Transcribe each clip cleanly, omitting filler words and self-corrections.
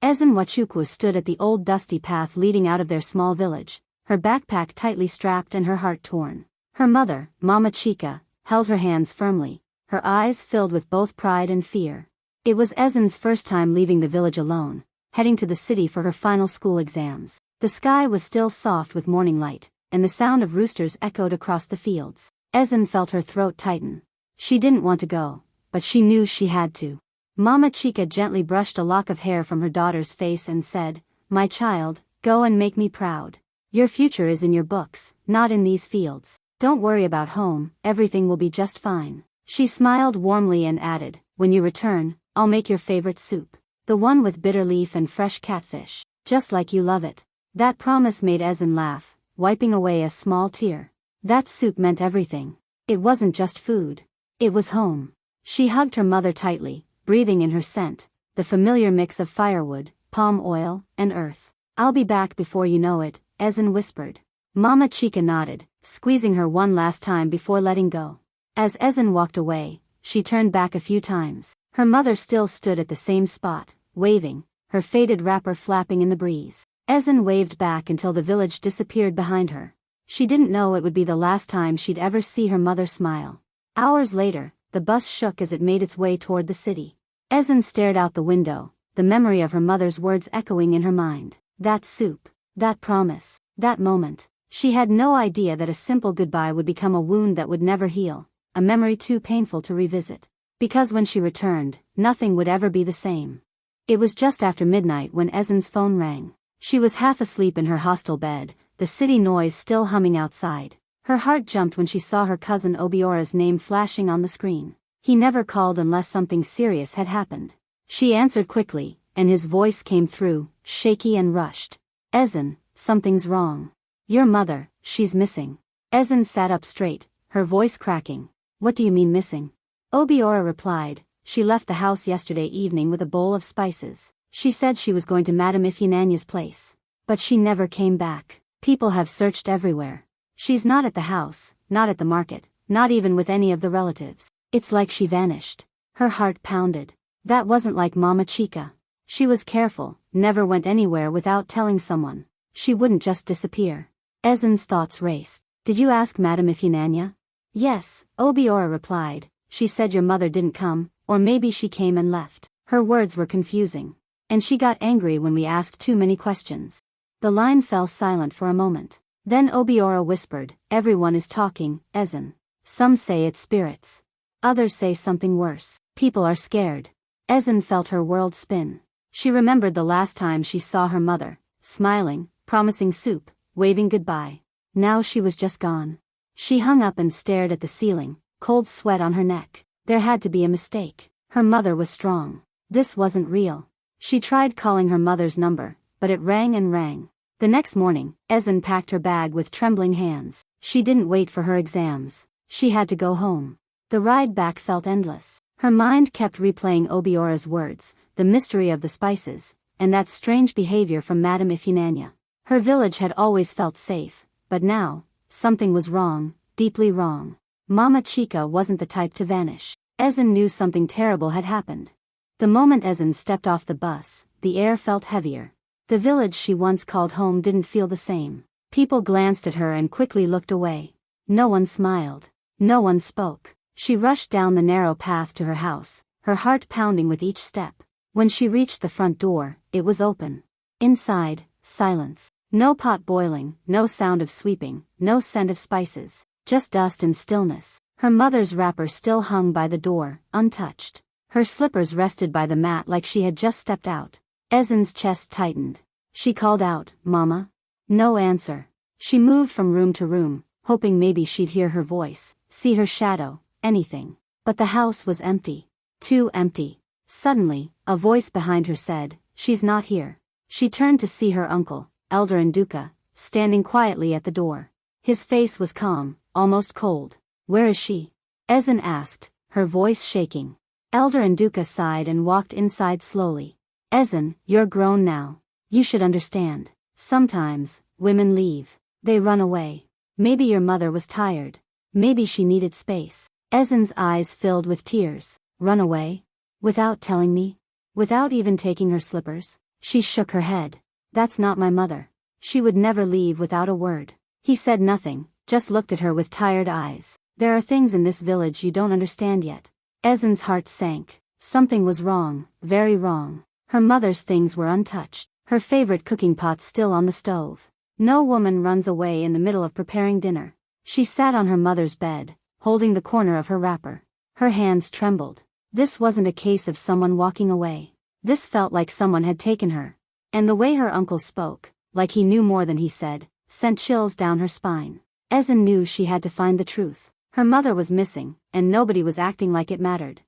Ezen Wachukwu stood at the old dusty path leading out of their small village, her backpack tightly strapped and her heart torn. Her mother, Mama Chika, held her hands firmly, her eyes filled with both pride and fear. It was Ezen's first time leaving the village alone, heading to the city for her final school exams. The sky was still soft with morning light, and the sound of roosters echoed across the fields. Ezen felt her throat tighten. She didn't want to go, but she knew she had to. Mama Chika gently brushed a lock of hair from her daughter's face and said, "My child, go and make me proud. Your future is in your books, not in these fields. Don't worry about home, everything will be just fine." She smiled warmly and added, "When you return, I'll make your favorite soup. The one with bitter leaf and fresh catfish, just like you love it." That promise made Ezen laugh, wiping away a small tear. That soup meant everything. It wasn't just food. It was home. She hugged her mother tightly, breathing in her scent, the familiar mix of firewood, palm oil, and earth. "I'll be back before you know it," Ezen whispered. Mama Chika nodded, squeezing her one last time before letting go. As Ezen walked away, she turned back a few times. Her mother still stood at the same spot, waving, her faded wrapper flapping in the breeze. Ezen waved back until the village disappeared behind her. She didn't know it would be the last time she'd ever see her mother smile. Hours later, the bus shook as it made its way toward the city. Ezen stared out the window, the memory of her mother's words echoing in her mind. That soup, that promise, that moment. She had no idea that a simple goodbye would become a wound that would never heal, a memory too painful to revisit. Because when she returned, nothing would ever be the same. It was just after midnight when Ezen's phone rang. She was half asleep in her hostel bed, the city noise still humming outside. Her heart jumped when she saw her cousin Obiora's name flashing on the screen. He never called unless something serious had happened. She answered quickly, and his voice came through, shaky and rushed. "Ezen, something's wrong. Your mother, she's missing." Ezen sat up straight, her voice cracking. "What do you mean missing?" Obiora replied, "She left the house yesterday evening with a bowl of spices. She said she was going to Madame Ifyinanya's place. But she never came back. People have searched everywhere. She's not at the house, not at the market, not even with any of the relatives. It's like she vanished." Her heart pounded. That wasn't like Mama Chika. She was careful, never went anywhere without telling someone. She wouldn't just disappear. Ezen's thoughts raced. "Did you ask Madame Ifyinanya?" "Yes," Obiora replied. "She said your mother didn't come, or maybe she came and left." Her words were confusing. "And she got angry when we asked too many questions." The line fell silent for a moment. Then Obiora whispered, "Everyone is talking, Ezen. Some say it's spirits. Others say something worse. People are scared." Ezen felt her world spin. She remembered the last time she saw her mother, smiling, promising soup, waving goodbye. Now she was just gone. She hung up and stared at the ceiling, cold sweat on her neck. There had to be a mistake. Her mother was strong. This wasn't real. She tried calling her mother's number, but it rang and rang. The next morning, Ezen packed her bag with trembling hands. She didn't wait for her exams. She had to go home. The ride back felt endless. Her mind kept replaying Obiora's words, the mystery of the spices, and that strange behavior from Madame Ifyinanya. Her village had always felt safe, but now, something was wrong, deeply wrong. Mama Chika wasn't the type to vanish. Ezen knew something terrible had happened. The moment Ezen stepped off the bus, the air felt heavier. The village she once called home didn't feel the same. People glanced at her and quickly looked away. No one smiled. No one spoke. She rushed down the narrow path to her house, her heart pounding with each step. When she reached the front door, it was open. Inside, silence. No pot boiling, no sound of sweeping, no scent of spices. Just dust and stillness. Her mother's wrapper still hung by the door, untouched. Her slippers rested by the mat like she had just stepped out. Ezen's chest tightened. She called out, "Mama?" No answer. She moved from room to room, hoping maybe she'd hear her voice, see her shadow, anything. But the house was empty. Too empty. Suddenly, a voice behind her said, "She's not here." She turned to see her uncle, Elder Nduka, standing quietly at the door. His face was calm, almost cold. "Where is she?" Ezen asked, her voice shaking. Elder Nduka sighed and walked inside slowly. "Ezen, you're grown now. You should understand. Sometimes, women leave. They run away. Maybe your mother was tired. Maybe she needed space." Ezen's eyes filled with tears. "Run away? Without telling me? Without even taking her slippers?" She shook her head. That's not my mother. She would never leave without a word. He said nothing, just looked at her with tired eyes. There are things in this village you don't understand yet. Ezin's heart sank. Something was wrong, very wrong. Her mother's things were untouched. Her favorite cooking pot still on the stove. No woman runs away in the middle of preparing dinner. She sat on her mother's bed, holding the corner of her wrapper. Her hands trembled. This wasn't a case of someone walking away. This felt like someone had taken her. And the way her uncle spoke, like he knew more than he said, sent chills down her spine. Ezin knew she had to find the truth. Her mother was missing, and nobody was acting like it mattered.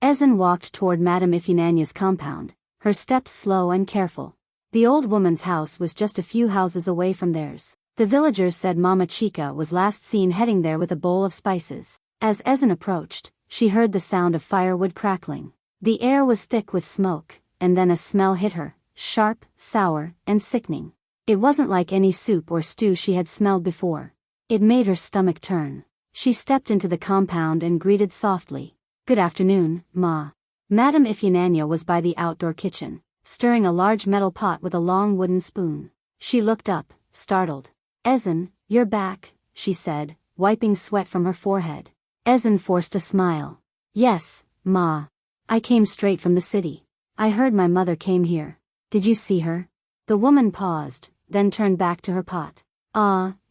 Ezin walked toward Madame Ifunanya's compound, her steps slow and careful. The old woman's house was just a few houses away from theirs. The villagers said Mama Chica was last seen heading there with a bowl of spices. As Ezin approached, she heard the sound of firewood crackling. The air was thick with smoke, and then a smell hit her, sharp, sour, and sickening. It wasn't like any soup or stew she had smelled before. It made her stomach turn. She stepped into the compound and greeted softly. "Good afternoon, Ma." Madame Ifunanya was by the outdoor kitchen, stirring a large metal pot with a long wooden spoon. She looked up, startled. "Ezin, you're back," she said, wiping sweat from her forehead. Ezin forced a smile. "Yes, Ma. I came straight from the city. I heard my mother came here. Did you see her?" The woman paused, then turned back to her pot.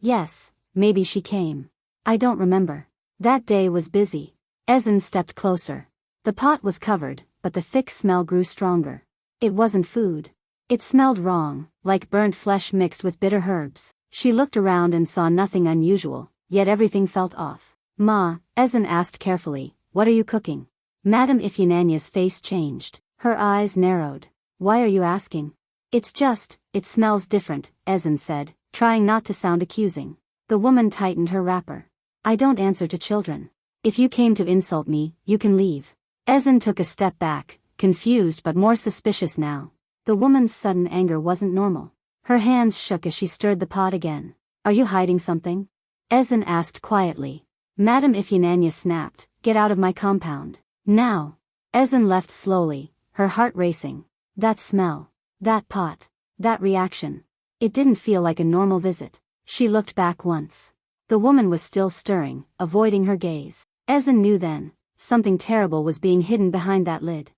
Yes, maybe she came. I don't remember. That day was busy." Ezin stepped closer. The pot was covered, but the thick smell grew stronger. It wasn't food. It smelled wrong, like burnt flesh mixed with bitter herbs. She looked around and saw nothing unusual, yet everything felt off. "Ma," Ezin asked carefully, "what are you cooking?" Madame Ifunanya's face changed. Her eyes narrowed. "Why are you asking?" It smells different," Ezin said, trying not to sound accusing. The woman tightened her wrapper. "I don't answer to children. If you came to insult me, you can leave." Ezin took a step back, confused but more suspicious now. The woman's sudden anger wasn't normal. Her hands shook as she stirred the pot again. "Are you hiding something?" Ezin asked quietly. Madame Ifunanya snapped, "Get out of my compound. Now." Ezin left slowly, her heart racing. That smell. That pot. That reaction. It didn't feel like a normal visit. She looked back once. The woman was still stirring, avoiding her gaze. Ezin knew then, something terrible was being hidden behind that lid.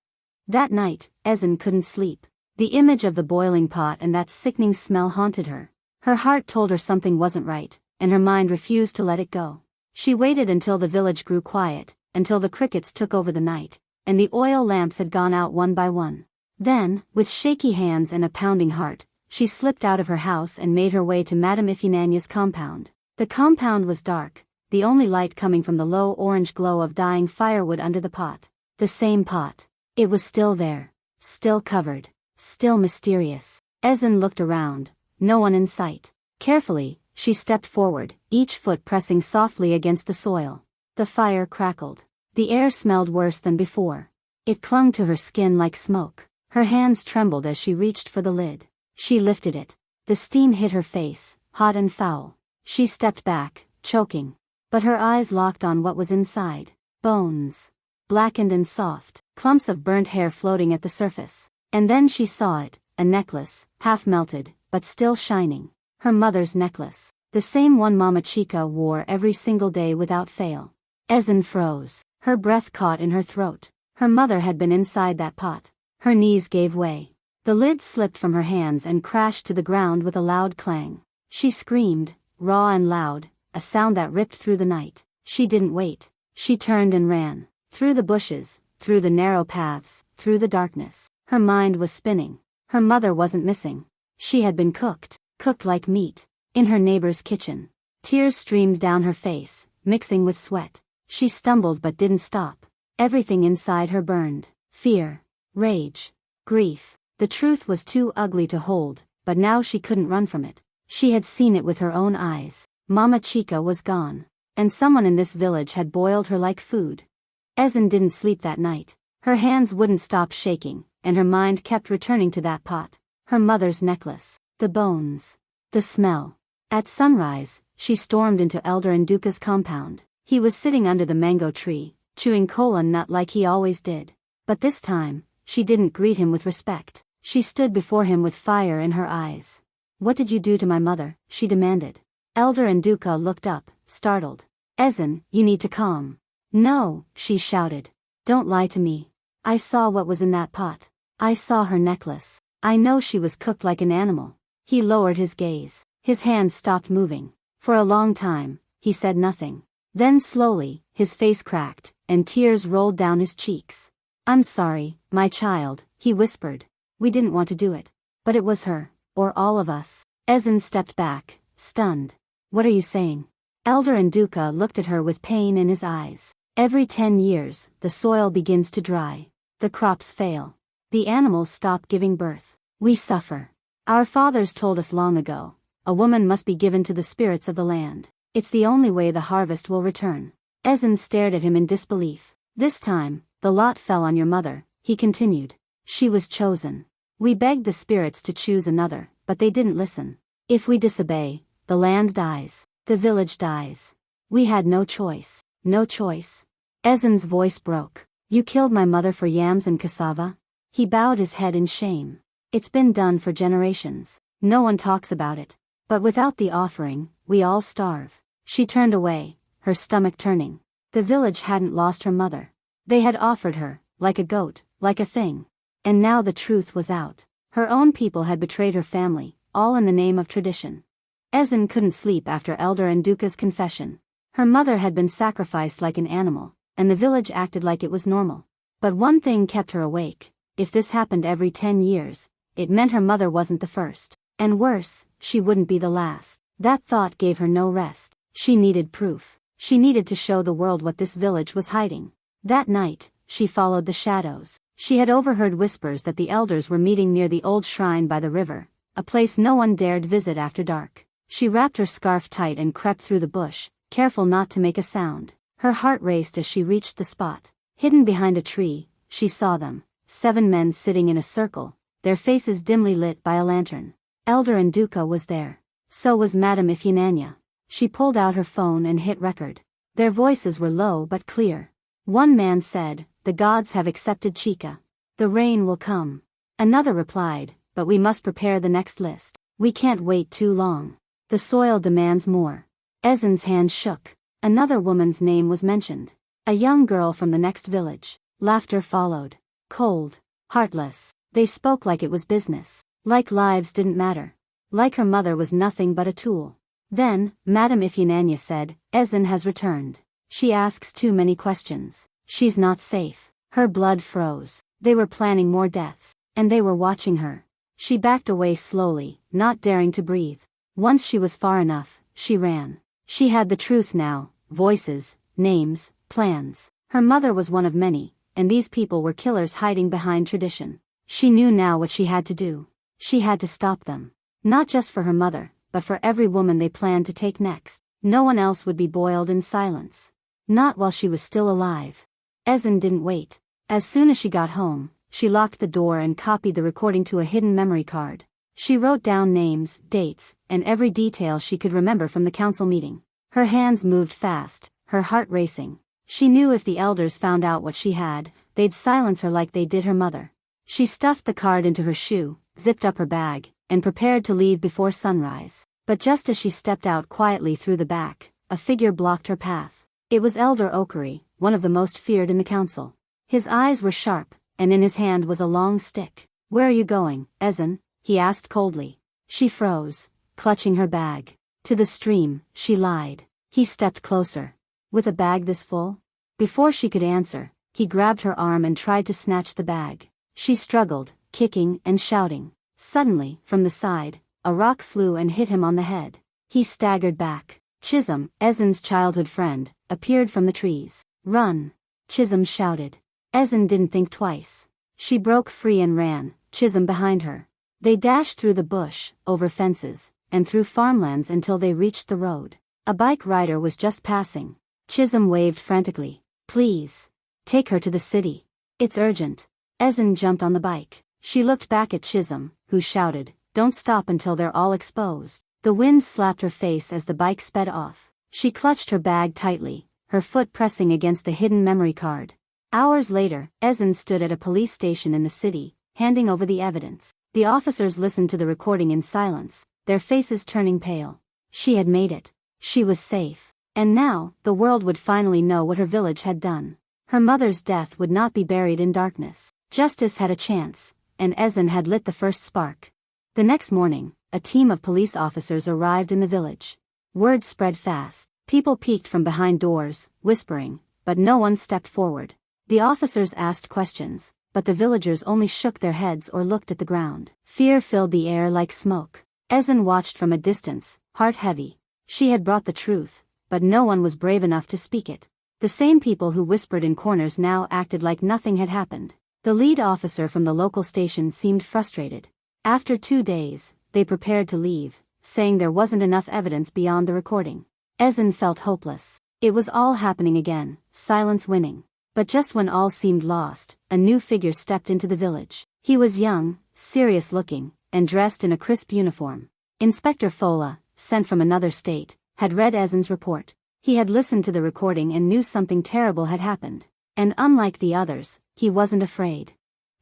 That night, Ezin couldn't sleep. The image of the boiling pot and that sickening smell haunted her. Her heart told her something wasn't right, and her mind refused to let it go. She waited until the village grew quiet, until the crickets took over the night, and the oil lamps had gone out one by one. Then, with shaky hands and a pounding heart, she slipped out of her house and made her way to Madame Ifunanya's compound. The compound was dark, the only light coming from the low orange glow of dying firewood under the pot. The same pot. It was still there. Still covered. Still mysterious. Ezin looked around. No one in sight. Carefully, she stepped forward, each foot pressing softly against the soil. The fire crackled. The air smelled worse than before. It clung to her skin like smoke. Her hands trembled as she reached for the lid. She lifted it. The steam hit her face, hot and foul. She stepped back, choking. But her eyes locked on what was inside. Bones. Blackened and soft, clumps of burnt hair floating at the surface. And then she saw it, a necklace, half melted, but still shining. Her mother's necklace. The same one Mama Chica wore every single day without fail. Ezin froze. Her breath caught in her throat. Her mother had been inside that pot. Her knees gave way. The lid slipped from her hands and crashed to the ground with a loud clang. She screamed, raw and loud, a sound that ripped through the night. She didn't wait. She turned and ran. Through the bushes, through the narrow paths, through the darkness. Her mind was spinning. Her mother wasn't missing. She had been cooked like meat, in her neighbor's kitchen. Tears streamed down her face, mixing with sweat. She stumbled but didn't stop. Everything inside her burned. Fear. Rage. Grief. The truth was too ugly to hold, but now she couldn't run from it. She had seen it with her own eyes. Mama Chica was gone. And someone in this village had boiled her like food. Ezin didn't sleep that night. Her hands wouldn't stop shaking, and her mind kept returning to that pot. Her mother's necklace. The bones. The smell. At sunrise, she stormed into Elder Nduka's compound. He was sitting under the mango tree, chewing cola nut like he always did. But this time, she didn't greet him with respect. She stood before him with fire in her eyes. "What did you do to my mother?" she demanded. Elder Nduka looked up, startled. "Ezen, you need to calm." "No," she shouted. "Don't lie to me. I saw what was in that pot. I saw her necklace. I know she was cooked like an animal." He lowered his gaze. His hands stopped moving. For a long time, he said nothing. Then slowly, his face cracked, and tears rolled down his cheeks. "I'm sorry, my child," he whispered. "We didn't want to do it. But it was her, or all of us." Ezen stepped back, stunned. "What are you saying?" Elder Nduka looked at her with pain in his eyes. "Every 10 years, the soil begins to dry. The crops fail. The animals stop giving birth. We suffer. Our fathers told us long ago, a woman must be given to the spirits of the land. It's the only way the harvest will return." Ezen stared at him in disbelief. "This time, the lot fell on your mother," he continued. "She was chosen. We begged the spirits to choose another, but they didn't listen. If we disobey, the land dies, the village dies. We had no choice." "No choice?" Ezen's voice broke. "You killed my mother for yams and cassava?" He bowed his head in shame. "It's been done for generations. No one talks about it. But without the offering, we all starve." She turned away, her stomach turning. The village hadn't lost her mother. They had offered her, like a goat, like a thing. And now the truth was out. Her own people had betrayed her family, all in the name of tradition. Ezen couldn't sleep after Elder Nduka's confession. Her mother had been sacrificed like an animal, and the village acted like it was normal. But one thing kept her awake. If this happened every 10 years, it meant her mother wasn't the first. And worse, she wouldn't be the last. That thought gave her no rest. She needed proof. She needed to show the world what this village was hiding. That night, she followed the shadows. She had overheard whispers that the elders were meeting near the old shrine by the river, a place no one dared visit after dark. She wrapped her scarf tight and crept through the bush, careful not to make a sound. Her heart raced as she reached the spot. Hidden behind a tree, she saw them, 7 men sitting in a circle, their faces dimly lit by a lantern. Elder Nduka was there. So was Madame Ifyananya. She pulled out her phone and hit record. Their voices were low but clear. One man said, "The gods have accepted Chika. The rain will come." Another replied, "But we must prepare the next list. We can't wait too long. The soil demands more." Ezen's hand shook. Another woman's name was mentioned. A young girl from the next village. Laughter followed. Cold. Heartless. They spoke like it was business. Like lives didn't matter. Like her mother was nothing but a tool. Then, Madame Ifyananya said, "Ezen has returned. She asks too many questions. She's not safe." Her blood froze. They were planning more deaths. And they were watching her. She backed away slowly, not daring to breathe. Once she was far enough, she ran. She had the truth now, voices, names, plans. Her mother was one of many, and these people were killers hiding behind tradition. She knew now what she had to do. She had to stop them. Not just for her mother, but for every woman they planned to take next. No one else would be boiled in silence. Not while she was still alive. Ezen didn't wait. As soon as she got home, she locked the door and copied the recording to a hidden memory card. She wrote down names, dates, and every detail she could remember from the council meeting. Her hands moved fast, her heart racing. She knew if the elders found out what she had, they'd silence her like they did her mother. She stuffed the card into her shoe, zipped up her bag, and prepared to leave before sunrise. But just as she stepped out quietly through the back, a figure blocked her path. It was Elder Okari, one of the most feared in the council. His eyes were sharp, and in his hand was a long stick. "Where are you going, Ezen?" he asked coldly. She froze, clutching her bag. "To the stream," she lied. He stepped closer. "With a bag this full?" Before she could answer, he grabbed her arm and tried to snatch the bag. She struggled, kicking and shouting. Suddenly, from the side, a rock flew and hit him on the head. He staggered back. Chisholm, Ezen's childhood friend, appeared from the trees. "Run!" Chisholm shouted. Ezen didn't think twice. She broke free and ran, Chisholm behind her. They dashed through the bush, over fences, and through farmlands until they reached the road. A bike rider was just passing. Chisholm waved frantically. "Please. Take her to the city. It's urgent." Ezen jumped on the bike. She looked back at Chisholm, who shouted, "Don't stop until they're all exposed." The wind slapped her face as the bike sped off. She clutched her bag tightly, her foot pressing against the hidden memory card. Hours later, Ezen stood at a police station in the city, handing over the evidence. The officers listened to the recording in silence, their faces turning pale. She had made it. She was safe. And now, the world would finally know what her village had done. Her mother's death would not be buried in darkness. Justice had a chance, and Ezen had lit the first spark. The next morning, a team of police officers arrived in the village. Word spread fast. People peeked from behind doors, whispering, but no one stepped forward. The officers asked questions, but the villagers only shook their heads or looked at the ground. Fear filled the air like smoke. Ezen watched from a distance, heart heavy. She had brought the truth, but no one was brave enough to speak it. The same people who whispered in corners now acted like nothing had happened. The lead officer from the local station seemed frustrated. After 2 days, they prepared to leave, saying there wasn't enough evidence beyond the recording. Ezen felt hopeless. It was all happening again, silence winning. But just when all seemed lost, a new figure stepped into the village. He was young, serious-looking, and dressed in a crisp uniform. Inspector Fola, sent from another state, had read Ezen's report. He had listened to the recording and knew something terrible had happened. And unlike the others, he wasn't afraid.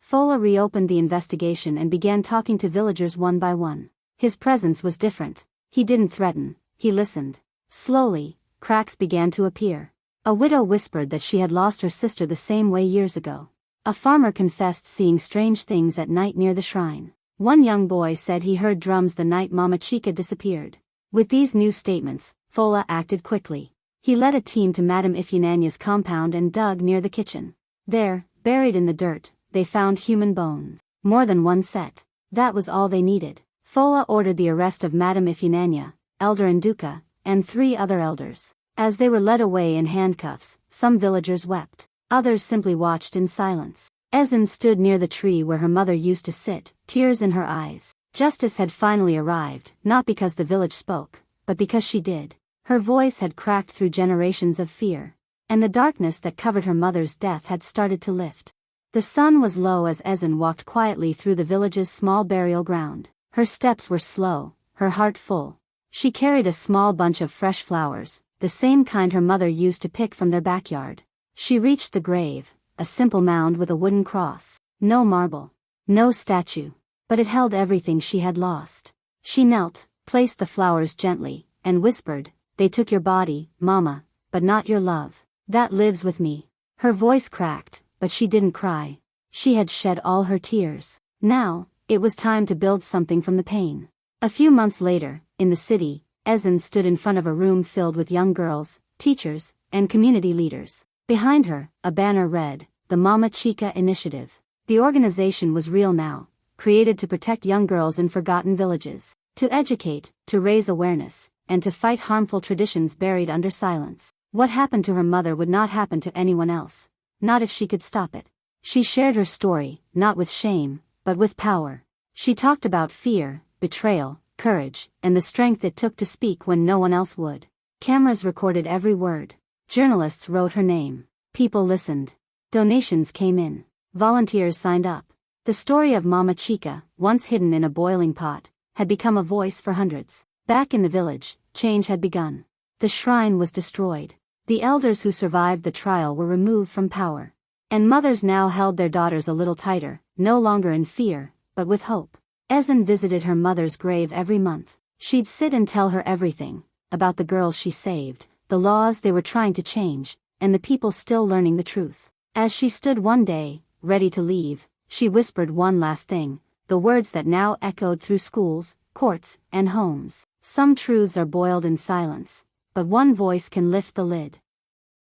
Fola reopened the investigation and began talking to villagers one by one. His presence was different. He didn't threaten, he listened. Slowly, cracks began to appear. A widow whispered that she had lost her sister the same way years ago. A farmer confessed seeing strange things at night near the shrine. One young boy said he heard drums the night Mama Chica disappeared. With these new statements, Fola acted quickly. He led a team to Madame Ifunanya's compound and dug near the kitchen. There, buried in the dirt, they found human bones. More than one set. That was all they needed. Fola ordered the arrest of Madame Ifunanya, Elder Nduka, and 3 other elders. As they were led away in handcuffs, some villagers wept. Others simply watched in silence. Ezen stood near the tree where her mother used to sit, tears in her eyes. Justice had finally arrived, not because the village spoke, but because she did. Her voice had cracked through generations of fear, and the darkness that covered her mother's death had started to lift. The sun was low as Ezen walked quietly through the village's small burial ground. Her steps were slow, her heart full. She carried a small bunch of fresh flowers, the same kind her mother used to pick from their backyard. She reached the grave, a simple mound with a wooden cross. No marble. No statue. But it held everything she had lost. She knelt, placed the flowers gently, and whispered, "They took your body, Mama, but not your love. That lives with me." Her voice cracked, but she didn't cry. She had shed all her tears. Now, it was time to build something from the pain. A few months later, in the city, Ezen stood in front of a room filled with young girls, teachers, and community leaders. Behind her, a banner read, "The Mama Chica Initiative." The organization was real now, created to protect young girls in forgotten villages, to educate, to raise awareness, and to fight harmful traditions buried under silence. What happened to her mother would not happen to anyone else, not if she could stop it. She shared her story, not with shame, but with power. She talked about fear, betrayal, courage, and the strength it took to speak when no one else would. Cameras recorded every word. Journalists wrote her name. People listened. Donations came in. Volunteers signed up. The story of Mama Chica, once hidden in a boiling pot, had become a voice for hundreds. Back in the village, change had begun. The shrine was destroyed. The elders who survived the trial were removed from power. And mothers now held their daughters a little tighter, no longer in fear, but with hope. Ezen visited her mother's grave every month. She'd sit and tell her everything, about the girls she saved, the laws they were trying to change, and the people still learning the truth. As she stood one day, ready to leave, she whispered one last thing, the words that now echoed through schools, courts, and homes. Some truths are boiled in silence, but one voice can lift the lid.